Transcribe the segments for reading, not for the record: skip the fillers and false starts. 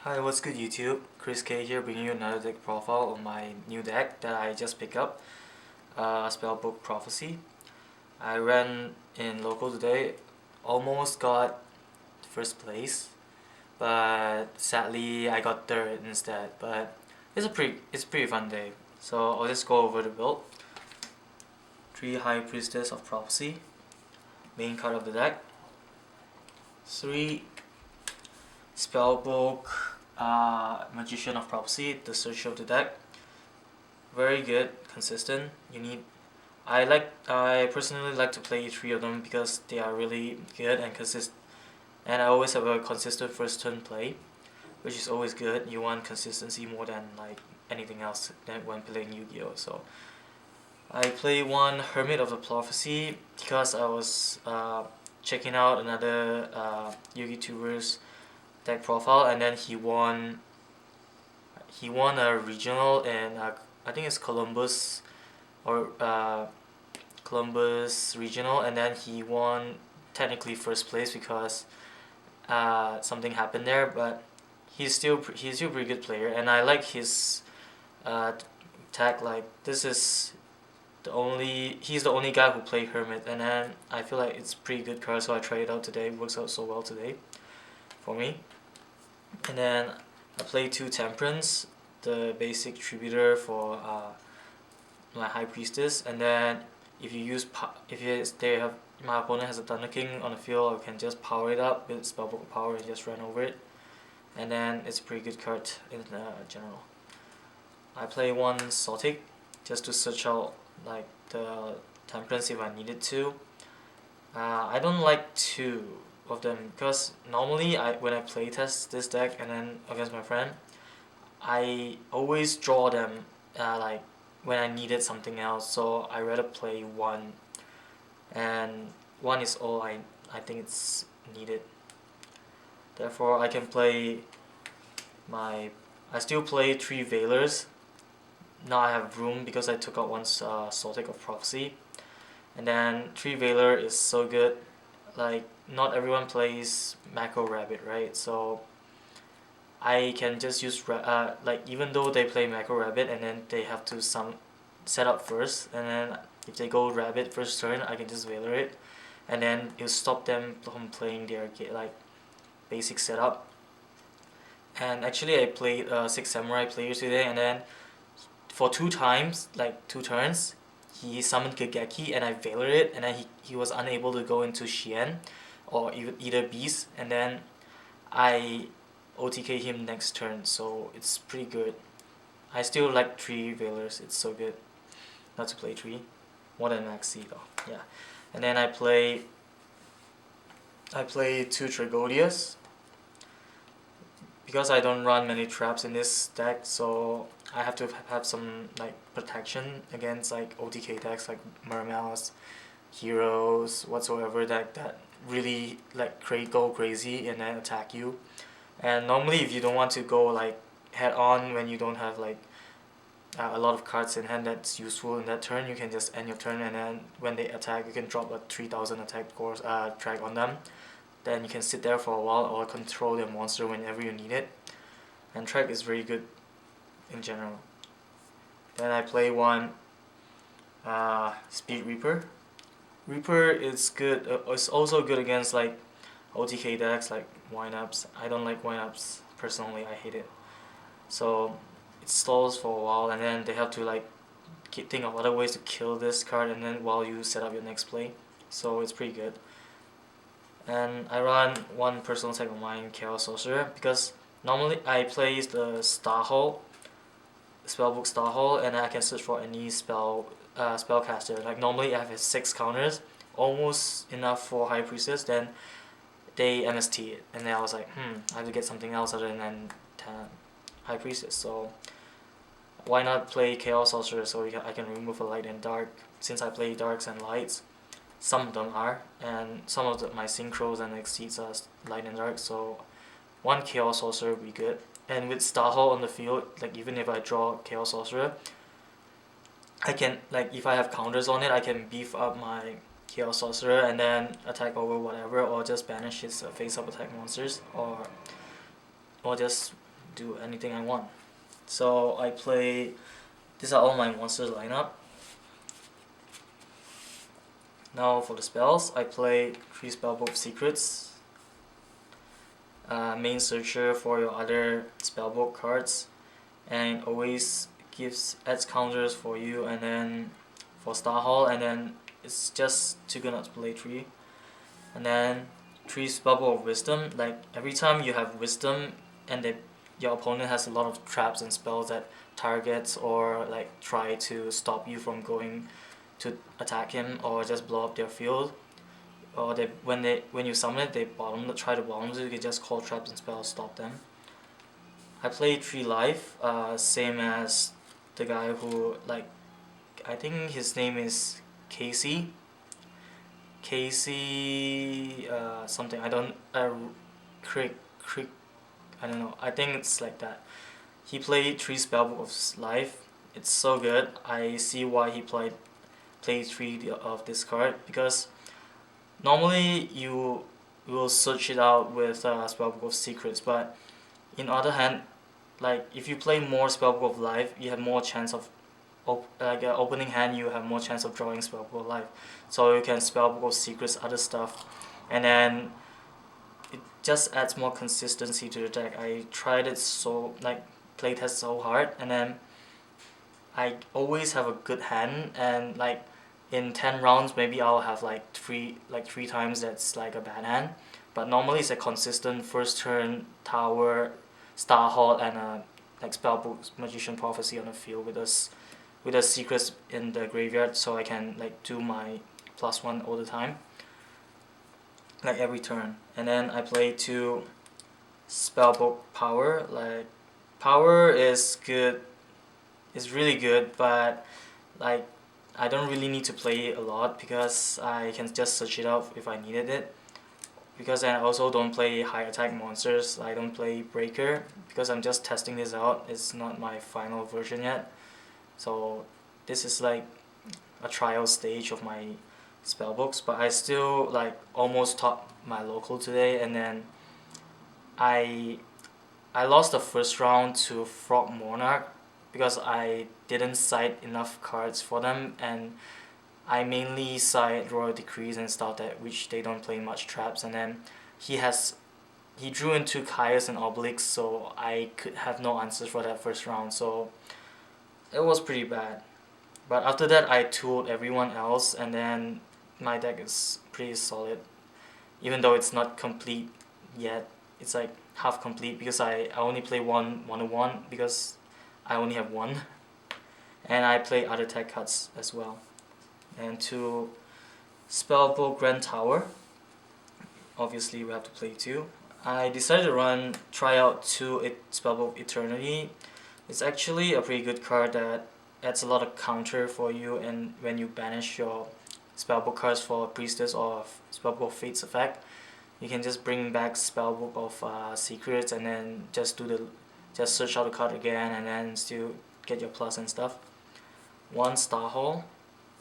Hi, what's good YouTube? Chris K here, bringing you another deck profile of my new deck that I just picked up, SpellBook Prophecy. I ran in local today, almost got first place, but sadly I got third instead. But it's a pretty fun day. So I'll just go over the build. 3 High Priestess of Prophecy, main card of the deck. 3 Spellbook, Magician of Prophecy, the search of the deck. Very good, consistent. I personally like to play 3 of them because they are really good and consistent. And I always have a consistent first turn play, which is always good. You want consistency more than like anything else than when playing Yu-Gi-Oh. So I play 1 Hermit of the Prophecy because I was checking out another Yu-Gi-Tuber's deck profile, and then he won a regional in I think it's Columbus regional, and then he won technically first place because something happened there, but he's still a pretty good player, and I like his tag. Like, he's the only guy who played Hermit, and then I feel like it's pretty good card, so I tried it out today. It works out so well today for me. And then I play 2 Temperance, the basic tributor for my High Priestess, and then if my opponent has a Thunder King on the field, I can just power it up with Spellbook power and just run over it, and then it's a pretty good card in general. I play 1 Sotic just to search out like the Temperance if I needed to. I don't like 2 of them because normally when I play test this deck and then against my friend, I always draw them like when I needed something else, so I rather play 1, and 1 is all I think it's needed. Therefore I can play I still play 3 Veilers. Now I have room because I took out 1 Sotic of Prophecy, and then 3 Veiler is so good. Like, not everyone plays Macro Rabbit, right? So I can just use like, even though they play Macro Rabbit and then they have to set up first, and then if they go Rabbit first turn, I can just Veiler it, and then it'll stop them from playing their like basic setup. And actually I played 6 Samurai players today, and then for 2 times, like 2 turns, he summoned Gageki and I Veiler it, and then he was unable to go into Shien or either Beast, and then I OTK him next turn, so it's pretty good. I still like 3 Veilers, it's so good not to play 3, more than Maxi though, yeah. And then I play 2 Tragodias because I don't run many traps in this deck, so I have to have some like protection against like OTK decks like Mermails, Heroes, whatsoever that really like go crazy and then attack you. And normally if you don't want to go like head on when you don't have like a lot of cards in hand that's useful in that turn, you can just end your turn, and then when they attack you can drop a 3000 attack course track on them. Then you can sit there for a while or control their monster whenever you need it. And track is very good in general. Then I play 1 Speed Reaper. Reaper is good. It's also good against like OTK decks like Wineups. I don't like Wineups personally. I hate it. So it stalls for a while, and then they have to like think of other ways to kill this card, and then while you set up your next play. So it's pretty good. And I run 1 personal tag of mine, Chaos Sorcerer, because normally I play the Starhole, Spellbook Starhole, and I can search for any spellcaster. Like, normally I have 6 counters, almost enough for High Priestess, then they MST it, and then I was like, I have to get something else other than High Priestess, so why not play Chaos Sorcerer so I can remove a light and dark, since I play darks and lights. Some of them are, and some of my synchros and exceeds are light and dark, so 1 Chaos Sorcerer would be good. And with Starhole on the field, like even if I draw Chaos Sorcerer, I can, like, if I have counters on it, I can beef up my Chaos Sorcerer and then attack over whatever, or just banish his face-up attack monsters, or just do anything I want. So I play. These are all my monsters lineup. Now for the spells, I play 3 Spellbook Secrets. Main searcher for your other spellbook cards, and it always adds counters for you, and then for Star Hall, and then it's just 2 good not to play 3. And then 3 Spellbook of Wisdom. Like every time you have Wisdom and your opponent has a lot of traps and spells that targets or like try to stop you from going to attack him or just blow up their field, or when you summon it, they try to bottom, so you can just call traps and spells stop them. I play 3 life, same as the guy who, like, I think his name is Kasey something. Krick, I don't know. I think it's like that. He played 3 Spellbook of Life. It's so good. I see why he played 3 of this card, because normally you will search it out with Spellbook of Secrets, but in other hand, like if you play more Spellbook of Life, you have more chance of opening hand, you have more chance of drawing Spellbook of Life. So you can Spellbook of Secrets, other stuff, and then it just adds more consistency to the deck. I tried it playtest so hard, and then I always have a good hand, and like in 10 rounds maybe I'll have like three times that's like a bad hand, but normally it's a consistent first turn tower, Star Hall, and like Spellbook Magician Prophecy on the field with the secrets in the graveyard, so I can like do my +1 all the time, like every turn. And then I play 2 Spellbook Power. Like Power is good, it's really good, but like I don't really need to play it a lot because I can just search it out if I needed it. Because I also don't play high attack monsters. I don't play Breaker because I'm just testing this out. It's not my final version yet. So this is like a trial stage of my spellbooks, but I still like almost topped my local today, and then I lost the first round to Frog Monarch because I didn't side enough cards for them, and I mainly side Royal Decrees and stuff which they don't play much traps, and then he drew into Caius and Obelix, so I could have no answers for that first round, so it was pretty bad. But after that I tooled everyone else, and then my deck is pretty solid, even though it's not complete yet. It's like half complete because I only play one 1/1 because I only have 1, and I play other tech cards as well. And 2 Spellbook Grand Tower, obviously we have to play 2. I decided to try out 2 Spellbook Eternity. It's actually a pretty good card that adds a lot of counter for you, and when you banish your Spellbook cards for Priestess or Spellbook of Fate's effect, you can just bring back Spellbook of Secrets, and then just search out the card again, and then still get your plus and stuff. 1 Star Hall,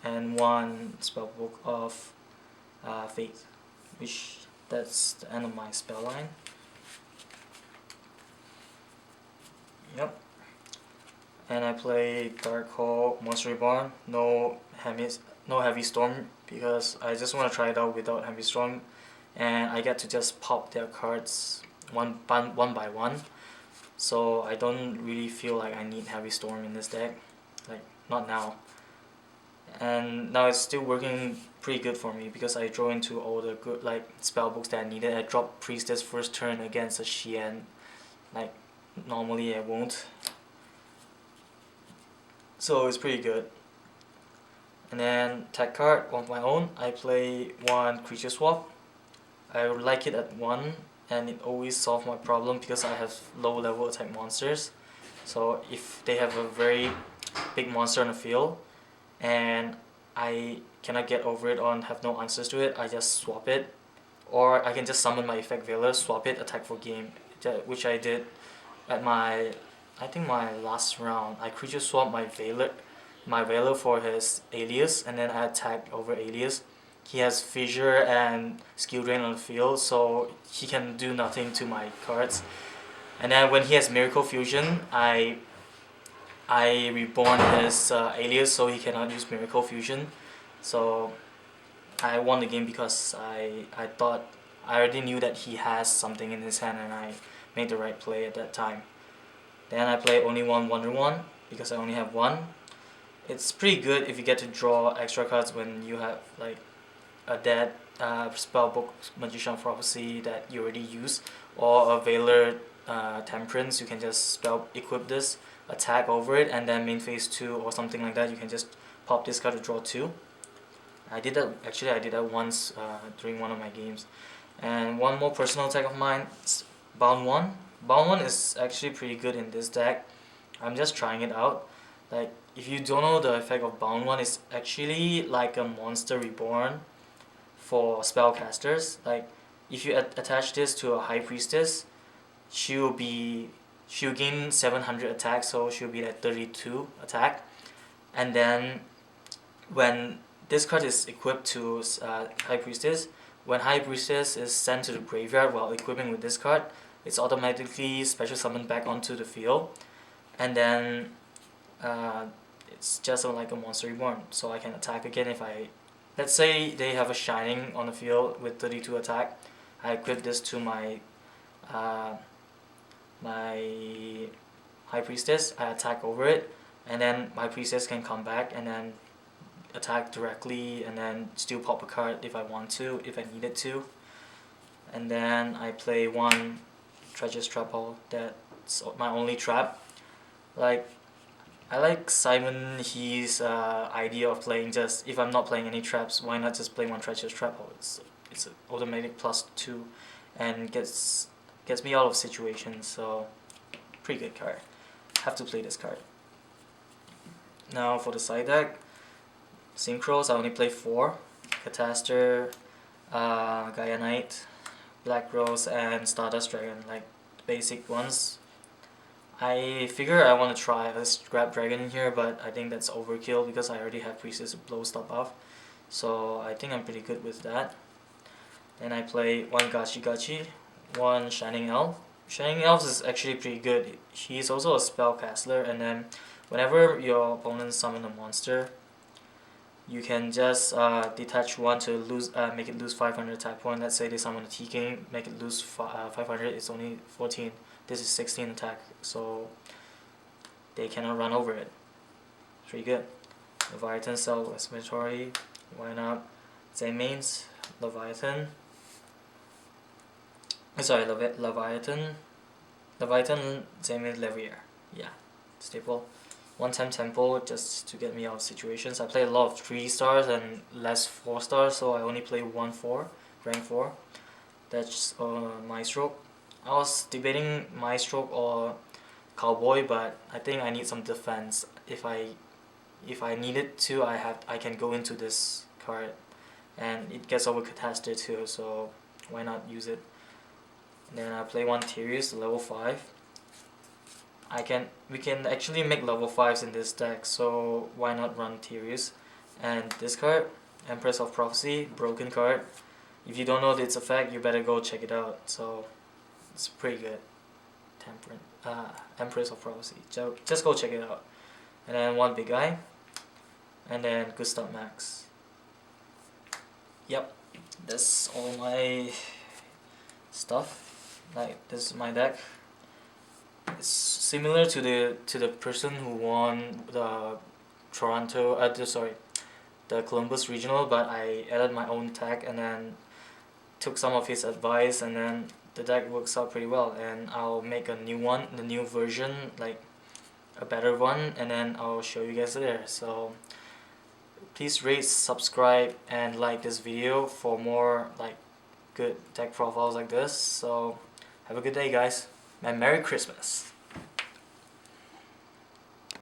and 1 Spellbook of Fate, which that's the end of my spell line. Yep. And I play Dark Hole, Monster Reborn, no Heavy Storm, because I just want to try it out without Heavy Storm, and I get to just pop their cards one by one, so I don't really feel like I need Heavy Storm in this deck, like not now. And now it's still working pretty good for me because I draw into all the good like spellbooks that I needed. I dropped Priestess first turn against a Xian, like normally I won't. So it's pretty good. And then tech card of my own, I play 1 Creature Swap. I like it at 1, and it always solves my problem because I have low level attack monsters. So if they have a very big monster on the field and I cannot get over it or have no answers to it, I just swap it. Or I can just summon my Effect Veiler, swap it, attack for game, which I did at my last round. I creature swap my Veiler for his Alias, and then I attack over Alias. He has Fissure and Skill Drain on the field, so he can do nothing to my cards. And then when he has Miracle Fusion, I reborn his alias so he cannot use Miracle Fusion. So I won the game because I thought I already knew that he has something in his hand and I made the right play at that time. Then I play only one Wonder One because I only have one. It's pretty good if you get to draw extra cards when you have like a dead Spellbook Magician Prophecy that you already use, or a Valor Temperance. You can just spell equip this, attack over it, and then main phase 2 or something like that. You can just pop this card to draw 2. I did that once during one of my games. And one more personal attack of mine, it's Bound 1. Bound 1 is actually pretty good in this deck. I'm just trying it out. Like, if you don't know the effect of Bound 1, it's actually like a monster reborn for spellcasters. Like, if you attach this to a High Priestess, she'll gain 700 attack, so she'll be at 32 attack. And then when this card is equipped to High Priestess, when High Priestess is sent to the graveyard while equipping with this card, it's automatically special summoned back onto the field. And then it's just like a monster reborn, so I can attack again if let's say they have a Shining on the field with 32 attack. I equip this to my High Priestess, I attack over it, and then my Priestess can come back and then attack directly and then still pop a card if I want to, if I needed to. And then I play one Treacherous Trap Hole. That's my only trap. Like, I like Simon, his idea of playing just, if I'm not playing any traps, why not just play one Treacherous Trap Hole? It's an automatic +2 and gets me out of situations, so pretty good card. Have to play this card. Now for the side deck, Synchros, I only play 4. Cataster, Gaia Knight, Black Rose, and Stardust Dragon, like the basic ones. I figure I want to try a Scrap Dragon in here, but I think that's overkill because I already have Priestess to blow stuff off. So I think I'm pretty good with that. Then I play one Gachi, one Shining Elf. Shining Elf is actually pretty good. He's also a spellcaster, and then whenever your opponent summon a monster, you can just detach one to make it lose 500 attack point. Let's say they summon a T-King, make it lose 500, it's only 14. This is 16 attack, so they cannot run over it. Pretty good. Leviathan, Self-Explanatory, why not? Same mains, Leviathan. Sorry, Leviathan, same as Levier. Yeah, staple. 1 Temple just to get me out of situations. I play a lot of 3 stars and less 4 stars, so I only play 1/4, rank 4. That's my stroke. I was debating my stroke or Cowboy, but I think I need some defense. If I needed to, I can go into this card, and it gets over Cataster too, so why not use it? And then I play one Tyrius, level 5. We can actually make level 5s in this deck, so why not run Tyrius? And this card, Empress of Prophecy, broken card. If you don't know its effect, you better go check it out. So it's pretty good. Empress of Prophecy. Just go check it out. And then one big guy, and then Gustav Max. Yep, that's all my stuff. Like, this is my deck. It's similar to the person who won the the Columbus Regional, but I added my own tag and then took some of his advice, and then the deck works out pretty well. And I'll make a new one, the new version, like a better one, and then I'll show you guys there. So please rate, subscribe, and like this video for more like good deck profiles like this. So have a good day, guys, and Merry Christmas.